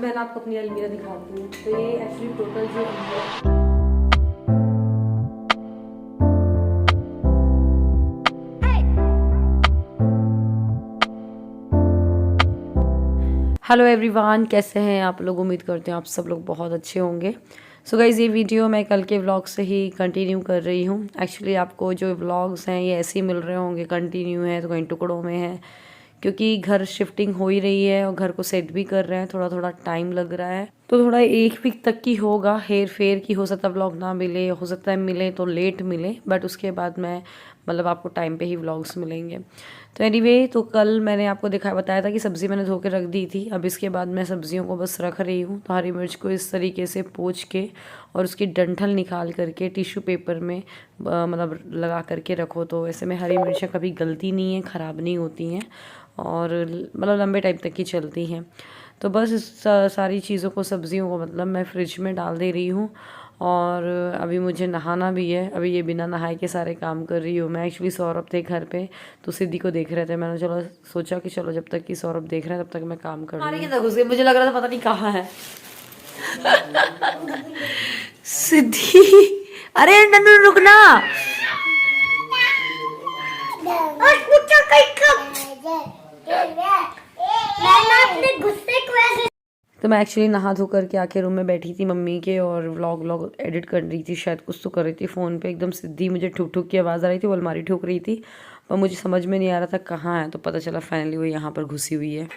मैं ना आपको अपनी अलमीरा दिखाती हूँ। तो ये एक्चुअली टोटल जो है, हेलो एवरीवन, कैसे हैं आप लोग? उम्मीद करते हैं आप सब लोग बहुत अच्छे होंगे। सो गाइज़, ये वीडियो मैं कल के व्लॉग से ही कंटिन्यू कर रही हूँ। एक्चुअली आपको जो व्लॉग्स हैं ये ऐसे ही मिल रहे होंगे, कंटिन्यू है तो कहीं टुकड़ों में है, क्योंकि घर शिफ्टिंग हो ही रही है और घर को सेट भी कर रहे हैं। थोड़ा थोड़ा टाइम लग रहा है, तो थोड़ा 1 वीक तक की होगा हेर फेर की। हो सकता है व्लॉग ना मिले, हो सकता है मिले तो लेट मिले, बट उसके बाद मैं मतलब आपको टाइम पे ही व्लॉग्स मिलेंगे। तो एनीवे, तो कल मैंने आपको बताया था कि सब्ज़ी मैंने धो के रख दी थी। अब इसके बाद मैं सब्जियों को बस रख रही हूँ। तो हरी मिर्च को इस तरीके से पोंछ के और उसकी डंठल निकाल करके टिश्यू पेपर में मतलब लगा करके रखो, तो ऐसे में हरी मिर्चें कभी गलती नहीं है, ख़राब नहीं होती हैं और मतलब लंबे टाइम तक की चलती हैं। तो बस इस सारी चीज़ों को, सब्जियों को मतलब मैं फ्रिज में डाल दे रही हूँ। और अभी मुझे नहाना भी है। अभी ये बिना नहाए के सारे काम कर रही हूँ मैं। एक्चुअली सौरभ थे घर पे, तो सिद्धि को देख रहे थे। मैंने चलो सोचा कि चलो जब तक कि सौरभ देख रहे हैं तब तक मैं काम कर रही हूँ। घुस गई, मुझे लग रहा था पता नहीं कहाँ है सिद्धि। अरे नन्नू रुकना। तो मैं एक्चुअली नहा धो करके आके रूम में बैठी थी मम्मी के, और व्लॉग एडिट कर रही थी, शायद कुछ तो कर रही थी फ़ोन पे। एकदम सिद्धि मुझे ठुक ठुक की आवाज़ आ रही थी, वो अलमारी ठुक रही थी, पर मुझे समझ में नहीं आ रहा था कहाँ है। तो पता चला फाइनली वो यहाँ पर घुसी हुई है।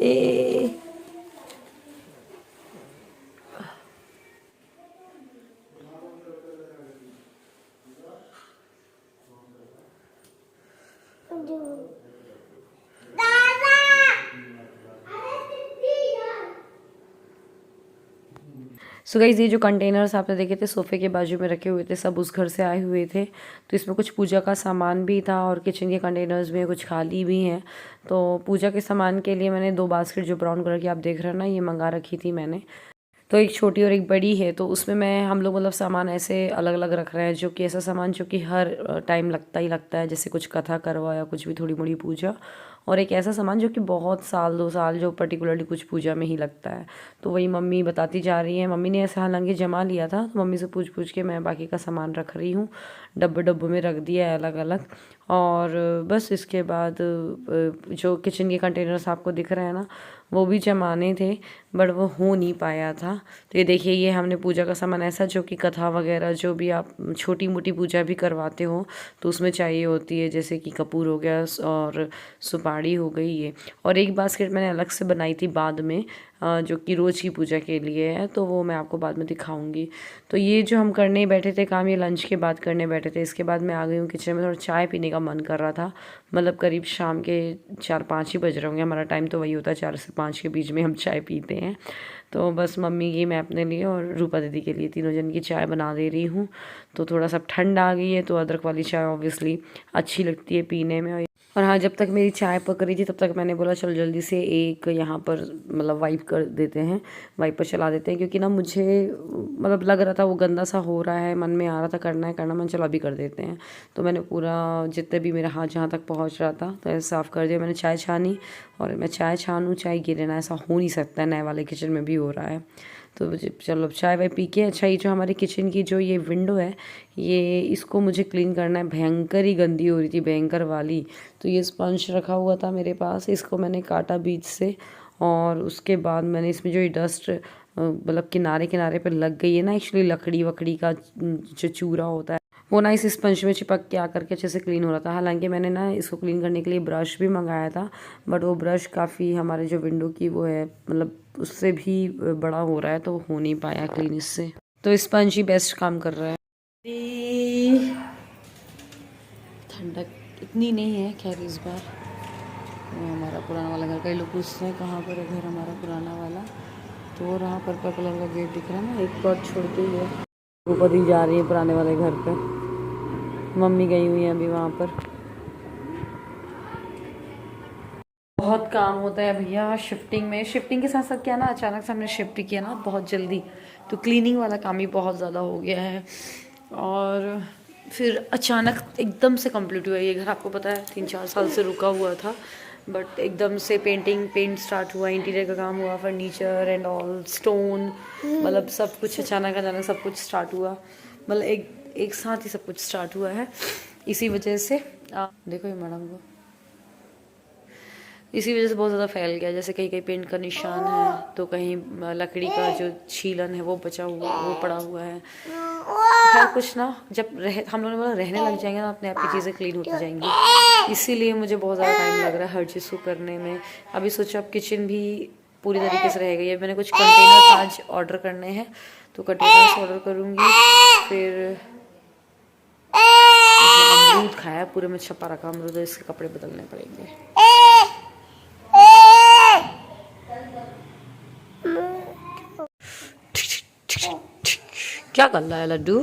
ए सो गाइस, ये जो कंटेनर्स आपने देखे थे सोफ़े के बाजू में रखे हुए थे, सब उस घर से आए हुए थे। तो इसमें कुछ पूजा का सामान भी था और किचन के कंटेनर्स में कुछ खाली भी हैं। तो पूजा के सामान के लिए मैंने 2 बास्केट, जो ब्राउन कलर की आप देख रहे हैं ना, ये मंगा रखी थी मैंने। तो एक छोटी और एक बड़ी है। तो उसमें मैं हम लोग मतलब सामान ऐसे अलग अलग रख रहे हैं, जो कि ऐसा सामान जो कि हर टाइम लगता ही लगता है, जैसे कुछ कथा करवा या कुछ भी थोड़ी मोड़ी पूजा। और एक ऐसा सामान जो कि बहुत साल 2 साल जो पर्टिकुलरली कुछ पूजा में ही लगता है। तो वही मम्मी बताती जा रही है। मम्मी ने ऐसा हालांकि जमा लिया था, तो मम्मी से पूछ पूछ के मैं बाकी का सामान रख रही हूँ। डब्बे डब्बों में रख दिया है अलग अलग। और बस इसके बाद जो किचन के कंटेनर्स आपको दिख रहे हैं ना, वो भी जमाने थे, बट वो हो नहीं पाया था। तो ये देखिए, ये हमने पूजा का सामान ऐसा, जो कि कथा वगैरह जो भी आप छोटी मोटी पूजा भी करवाते हो तो उसमें चाहिए होती है, जैसे कि कपूर हो गया और सुपारी हो गई ये। और एक बास्केट मैंने अलग से बनाई थी बाद में, जो कि रोज़ की पूजा के लिए है, तो वो मैं आपको बाद में दिखाऊंगी। तो ये जो हम करने बैठे थे काम, ये लंच के बाद करने बैठे थे। इसके बाद मैं आ गई हूँ किचन में। थोड़ा चाय पीने का मन कर रहा था, मतलब करीब शाम के 4-5 ही बज रहे होंगे। हमारा टाइम तो वही होता है, 4 से 5 के बीच में हम चाय पीते हैं। तो बस मम्मी की, मैं अपने लिए और रूपा दीदी के लिए, तीनों जन की चाय बना दे रही हूँ। तो थोड़ा सा ठंड आ गई है, तो अदरक वाली चाय ऑब्वियसली अच्छी लगती है पीने में। और हाँ, जब तक मेरी चाय पक रही थी तब तक मैंने बोला चल जल्दी से एक यहाँ पर मतलब वाइप कर देते हैं, वाइपर चला देते हैं, क्योंकि ना मुझे मतलब लग रहा था वो गंदा सा हो रहा है, मन में आ रहा था करना मन, चलो अभी कर देते हैं। तो मैंने पूरा जितने भी मेरा हाथ जहाँ तक पहुँच रहा था तो ऐसे साफ़ कर दिया। मैंने चाय छानी, और मैं चाय छानूँ चाय गिरे ना, ऐसा हो नहीं सकता है, नए वाले किचन में भी हो रहा है। तो चलो चाय वाय पी के, अच्छा ये जो हमारी किचन की जो ये विंडो है, ये इसको मुझे क्लीन करना है। भयंकर ही गंदी हो रही थी, भयंकर वाली। तो ये स्पंज रखा हुआ था मेरे पास, इसको मैंने काटा बीच से, और उसके बाद मैंने इसमें जो ये डस्ट मतलब किनारे किनारे पर लग गई है ना, एक्चुअली लकड़ी वकड़ी का जो चूरा होता है, वो ना इस स्पंज में चिपक के आकर के अच्छे से क्लीन हो रहा था। हालांकि मैंने ना इसको क्लीन करने के लिए ब्रश भी मंगाया था, बट वो ब्रश काफ़ी हमारे जो विंडो की वो है, मतलब उससे भी बड़ा हो रहा है, तो हो नहीं पाया क्लीन इससे। तो स्पंज ही बेस्ट काम कर रहा है। ठंडक इतनी नहीं है खैर इस बार। वो हमारा पुराना वाला घर, कई लोग पूछते हैं कहाँ पर है घर हमारा पुराना वाला, तो वो रहा पर्पल कलर का गेट दिख रहा है ना, एक प्लॉट छोड़ के ही है। ऊपर ही जा रही है पुराने वाले घर पे, मम्मी गई हुई है अभी वहाँ पर। बहुत काम होता है भैया शिफ्टिंग में। शिफ्टिंग के साथ साथ क्या ना, अचानक से हमने शिफ्ट किया ना बहुत जल्दी, तो क्लीनिंग वाला काम ही बहुत ज़्यादा हो गया है। और फिर अचानक एकदम से कंप्लीट हुआ ये घर। आपको पता है 3-4 साल से रुका हुआ था, बट एकदम से पेंट स्टार्ट हुआ, इंटीरियर का काम हुआ, फर्नीचर एंड ऑल स्टोन, मतलब सब कुछ अचानक सब कुछ स्टार्ट हुआ। मतलब एक साथ ही सब कुछ स्टार्ट हुआ है। इसी वजह से देखो ये मैडम को, इसी वजह से बहुत ज़्यादा फैल गया। जैसे कहीं कहीं पेंट का निशान है, तो कहीं लकड़ी का जो छीलन है वो बचा हुआ, वो पड़ा हुआ है। खैर कुछ ना, जब हम लोगों ने बोला रहने लग जाएंगे ना, अपने आप की चीज़ें क्लीन होती जाएंगी। इसीलिए मुझे बहुत ज़्यादा टाइम लग रहा है हर चीज़ को करने में। अभी सोचो अब किचन भी पूरी तरीके से रह गई है। मैंने कुछ कंटेनर्स आज ऑर्डर करने हैं, तो कंटेनर्स ऑर्डर करूँगी। फिर अमरूद खाया पूरे में छपा रखा अमरूद, इसके कपड़े बदलने पड़ेंगे। क्या कर रहा है लड्डू?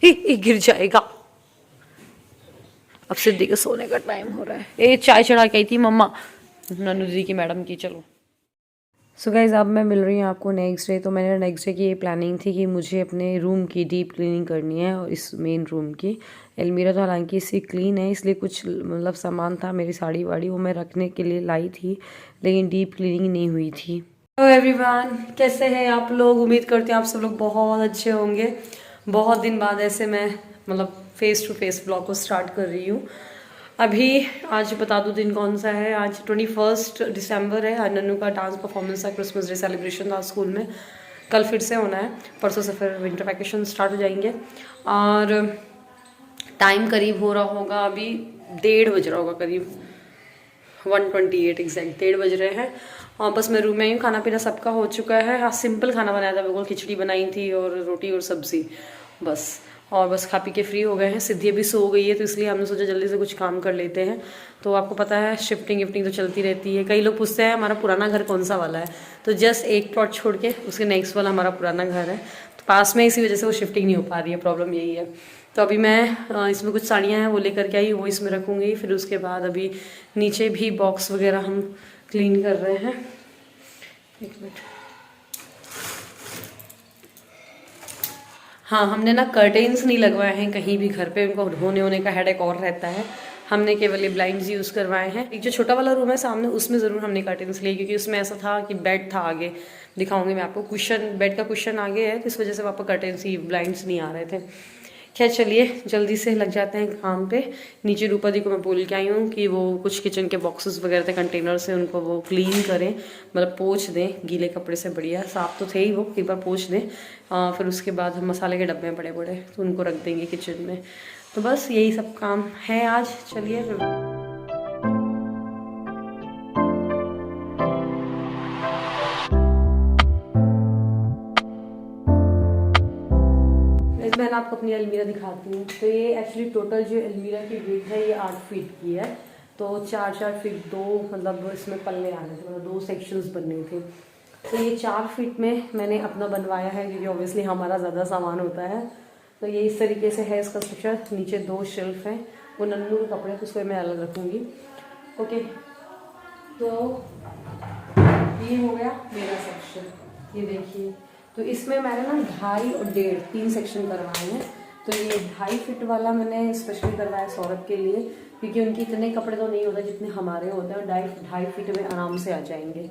गिर जाएगा। अब सिद्धि के सोने का टाइम हो रहा है। चाय चढ़ा के आई थी मम्मा नन्नू जी की मैडम की। चलो सो गाइज अब मैं मिल रही हूँ आपको नेक्स्ट डे। तो मैंने नेक्स्ट डे की ये प्लानिंग थी कि मुझे अपने रूम की डीप क्लीनिंग करनी है, और इस मेन रूम की। अलमीरा तो हालांकि इससे क्लीन है, इसलिए कुछ मतलब सामान था मेरी साड़ी वाड़ी वो मैं रखने के लिए लाई थी, लेकिन डीप क्लीनिंग नहीं हुई थी। हेलो एवरीवन, कैसे हैं आप लोग? उम्मीद करते हैं आप सब लोग बहुत अच्छे होंगे। बहुत दिन बाद ऐसे मैं मतलब फेस टू फेस ब्लॉग को स्टार्ट कर रही हूँ। अभी आज बता दूँ दिन कौन सा है। आज 21 दिसंबर है। नन्नू का डांस परफॉर्मेंस था, क्रिसमस डे सेलिब्रेशन था स्कूल में। कल फिर से होना है, परसों से फिर विंटर वैकेशन स्टार्ट हो जाएंगे। और टाइम करीब हो रहा होगा, अभी 1:30 बज रहा होगा, करीब 1:28 एग्जैक्ट 1:30 बज रहे हैं। और बस मैं रूम में ही हूँ। खाना पीना सबका हो चुका है। हाँ सिंपल खाना बनाया था, बिल्कुल खिचड़ी बनाई थी और रोटी और सब्जी बस। और बस खा पी के फ्री हो गए हैं। सिद्धि अभी सो गई है, तो इसलिए हमने सोचा जल्दी से कुछ काम कर लेते हैं। तो आपको पता है शिफ्टिंग विफ्टिंग तो चलती रहती है। कई लोग पूछते हैं हमारा पुराना घर कौन सा वाला है, तो जस्ट एक प्लॉट छोड़ के उसके नेक्स्ट वाला हमारा पुराना घर है, तो पास में, इसी वजह से वो शिफ्टिंग नहीं हो पा रही है। प्रॉब्लम यही है। तो अभी मैं इसमें कुछ साड़ियाँ हैं वो लेकर के आई, वो इसमें रखूँगी। फिर उसके बाद अभी नीचे भी बॉक्स वगैरह हम क्लीन कर रहे हैं। एक मिनट। हाँ हमने ना कर्टेन्स नहीं लगवाए हैं कहीं भी घर पे, उनको होने होने का हेडेक और रहता है। हमने केवल ये ब्लाइंड्स यूज़ करवाए हैं। एक जो छोटा वाला रूम है सामने, उसमें ज़रूर हमने कर्टेन्स लिए, क्योंकि उसमें ऐसा था कि बेड था आगे, दिखाऊंगी मैं आपको, कुशन, बेड का कुशन आगे है, तो इस वजह से वहाँ पर कर्टेन्स ही ब्लाइंड्स नहीं आ रहे थे। खैर चलिए जल्दी से लग जाते हैं काम पे। नीचे रूपा दी को मैं बोल के आई हूँ कि वो कुछ किचन के बॉक्सेस वगैरह थे, कंटेनर्स हैं, उनको वो क्लीन करें, मतलब पोंछ दें गीले कपड़े से। बढ़िया साफ़ तो थे ही, वो एक बार पोंछ दें। फिर उसके बाद हम मसाले के डब्बे बड़े बड़े, तो उनको रख देंगे किचन में। तो बस यही सब काम है आज। चलिए मैं आपको अपनी अलमीरा दिखाती हूँ। तो ये एक्चुअली टोटल जो अलमीरा की वेट है ये 8 फीट की है। तो 4-4 फीट 2 मतलब इसमें पल्ले आने थे, मतलब 2 सेक्शंस बनने थे। तो ये 4 फीट में मैंने अपना बनवाया है, क्योंकि ऑब्वियसली हमारा ज़्यादा सामान होता है। तो ये इस तरीके से है इसका स्ट्रक्चर। नीचे 2 शेल्फ हैं, वो नन्नू के कपड़े तो उसको मैं अलग रखूँगी। ओके, तो ये हो गया मेरा सेक्शन। ये देखिए, तो इसमें मैंने ना 2.5 और 1.5 3 सेक्शन करवाए हैं। तो ये 2.5 फीट वाला मैंने स्पेशली करवाया सौरभ के लिए, क्योंकि उनके इतने कपड़े तो नहीं होते जितने हमारे होते हैं, और 2.5 फीट में आराम से आ जाएंगे।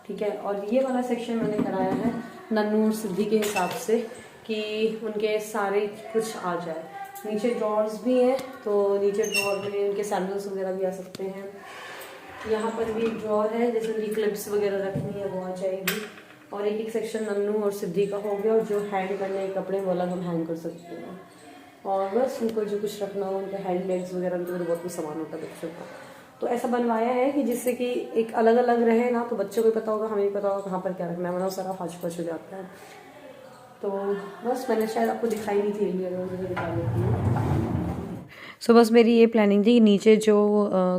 ठीक है। और ये वाला सेक्शन मैंने कराया है नन्नू और सिद्धि के हिसाब से, कि उनके सारे कुछ आ जाए। नीचे ड्रॉर्स भी हैं, तो नीचे ड्रॉर में उनके सैंडल्स वगैरह भी आ सकते हैं। यहाँ पर भी एक ड्रॉर है, जैसे उनकी क्लिप्स वगैरह रखनी है वो आ जाएगी। और एक सेक्शन नन्नू और सिद्धि का हो गया, और जो हैंग करने के कपड़े वो अलग हम हैंग कर सकते हैं। और बस उनको जो कुछ रखना हो, उनके हैंड बैग्स वगैरह, उनके लिए बहुत कुछ सामान होता है बच्चों का। तो ऐसा बनवाया है कि जिससे कि एक अलग अलग रहे ना, तो बच्चों को पता होगा, हमें भी पता होगा कहाँ पर क्या रखना है, वरना सारा फाच हो जाता है। तो बस मैंने शायद आपको दिखाई नहीं थी, मुझे दिखा देती हूँ। सो बस मेरी ये प्लानिंग थी कि नीचे जो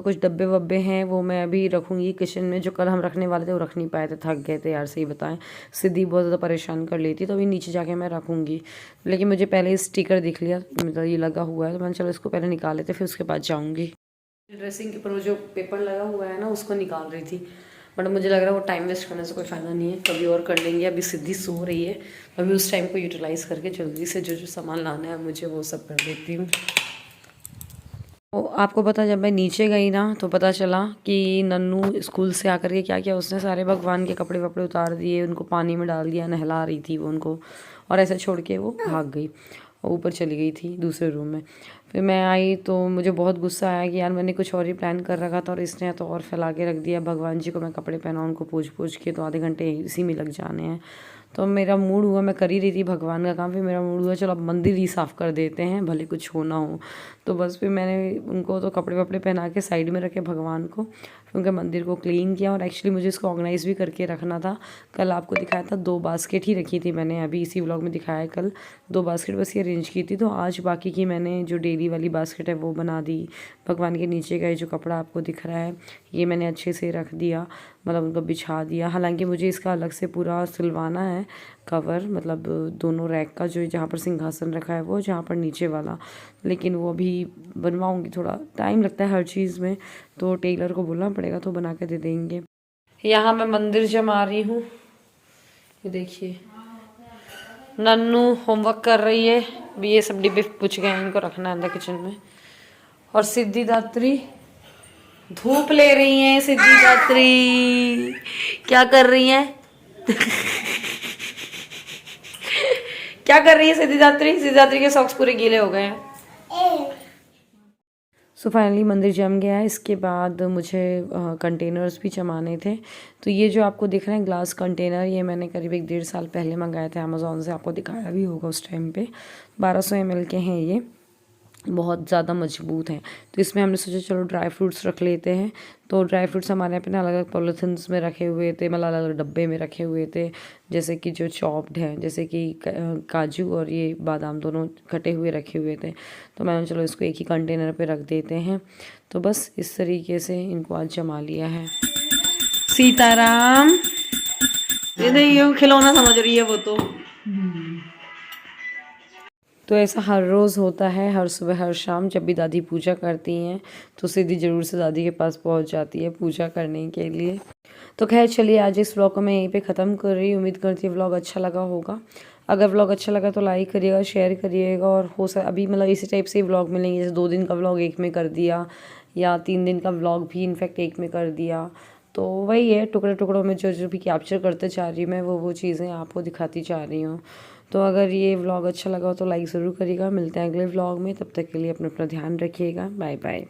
कुछ डब्बे वब्बे हैं वो मैं अभी रखूँगी किचन में। जो कल हम रखने वाले थे वो रख नहीं पाए थे, थक गए थे यार, सही बताएं। सिद्धि बहुत ज़्यादा परेशान कर लेती, तो अभी नीचे जाके मैं रखूँगी। लेकिन मुझे पहले स्टिकर दिख लिया, मतलब ये लगा हुआ है, तो मैंने चलो इसको पहले निकाल लेते, फिर उसके बाद जाऊँगी। ड्रेसिंग के ऊपर जो पेपर लगा हुआ है ना, उसको निकाल रही थी। बट मुझे लग रहा है वो टाइम वेस्ट करने से कोई फ़ायदा नहीं है, कभी और कर लेंगे। अभी सिद्धि सो रही है, अभी उस टाइम को यूटिलाइज़ करके जल्दी से जो जो सामान लाना है मुझे वो सब कर देती हूँ। तो आपको पता, जब मैं नीचे गई ना तो पता चला कि नन्नू स्कूल से आकर के क्या किया उसने, सारे भगवान के कपड़े वपड़े उतार दिए, उनको पानी में डाल दिया, नहला रही थी वो उनको, और ऐसे छोड़ के वो भाग गई और ऊपर चली गई थी दूसरे रूम में। फिर मैं आई तो मुझे बहुत गुस्सा आया कि यार मैंने कुछ और ही प्लान कर रखा था और इसने तो और फैला के रख दिया। भगवान जी को मैं कपड़े पहनाऊँ, उनको पूछ के तो आधे घंटे इसी में लग जाने हैं। तो मेरा मूड हुआ, मैं कर ही रही थी भगवान का काम, फिर मेरा मूड हुआ चलो अब मंदिर ही साफ़ कर देते हैं, भले कुछ हो ना हो। तो बस फिर मैंने उनको तो कपड़े वपड़े पहना के साइड में रखे भगवान को, फिर उनके मंदिर को क्लीन किया। और एक्चुअली मुझे इसको ऑर्गेनाइज़ भी करके रखना था। कल आपको दिखाया था 2 बास्केट ही रखी थी मैंने, अभी इसी व्लॉग में दिखाया है। कल 2 बास्केट बस ये अरेंज की थी, तो आज बाकी की मैंने जो डेली वाली बास्केट है वो बना दी। भगवान के नीचे का ये जो कपड़ा आपको दिख रहा है ये मैंने अच्छे से रख दिया, मतलब उनको बिछा दिया। हालांकि मुझे इसका अलग से पूरा सिलवाना है कवर, मतलब दोनों रैक का, जो जहाँ पर सिंहासन रखा है वो, जहाँ पर नीचे वाला, लेकिन वो अभी बनवाऊँगी। थोड़ा टाइम लगता है हर चीज़ में, तो टेलर को बोलना पड़ेगा तो बना के दे देंगे। यहाँ मैं मंदिर जमा रही हूँ, ये देखिए नन्नू होमवर्क कर रही है। अभी ये सब डिब्बे पूछ गए हैं, इनको रखना है अंदर किचन में। और सिद्धिदात्री धूप ले रही हैं। सिद्धिदात्री क्या कर रही हैं? क्या कर रही है सिद्धिदात्री? सिद्धिदात्री के सॉक्स पूरे गीले हो गए हैं। सो फाइनली मंदिर जम गया है। इसके बाद मुझे कंटेनर्स भी जमाने थे। तो ये जो आपको दिख रहे हैं ग्लास कंटेनर, ये मैंने करीब 1-1.5 साल पहले मंगाए थे अमेज़ोन से, आपको दिखाया भी होगा उस टाइम पे। 1200 ml के हैं ये, बहुत ज़्यादा मजबूत हैं। तो इसमें हमने सोचा चलो ड्राई फ्रूट्स रख लेते हैं। तो ड्राई फ्रूट्स हमारे यहाँ पे ना अलग अलग पॉलीथिन्स में रखे हुए थे, मतलब अलग अलग डब्बे में रखे हुए थे। जैसे कि जो चॉप्ड हैं, जैसे कि काजू और ये बादाम दोनों कटे हुए रखे हुए थे। तो मैंने चलो इसको एक ही कंटेनर पे रख देते हैं। तो बस इस तरीके से इनको आज जमा लिया है। सीताराम, ये खिलौना समझ रही है वो तो ऐसा हर रोज़ होता है, हर सुबह हर शाम जब भी दादी पूजा करती हैं तो सिद्धि ज़रूर से दादी के पास पहुंच जाती है पूजा करने के लिए। तो खैर चलिए, आज इस व्लॉग को मैं यहीं पे ख़त्म कर रही हूँ। उम्मीद करती है व्लॉग अच्छा लगा होगा। अगर व्लॉग अच्छा लगा तो लाइक करिएगा, शेयर करिएगा, और अभी मतलब इसी टाइप से व्लॉग मिलेंगे, जैसे 2 दिन का व्लॉग एक में कर दिया, या 3 दिन का व्लॉग भी इनफैक्ट एक में कर दिया। तो वही है, टुकड़े टुकड़ों में जो जो भी कैप्चर करते जा रही हूँ मैं, वो चीज़ें आपको दिखाती जा रही हूँ। तो अगर ये व्लॉग अच्छा लगा हो तो लाइक ज़रूर करिएगा। मिलते हैं अगले व्लॉग में, तब तक के लिए अपना ध्यान रखिएगा। Bye bye.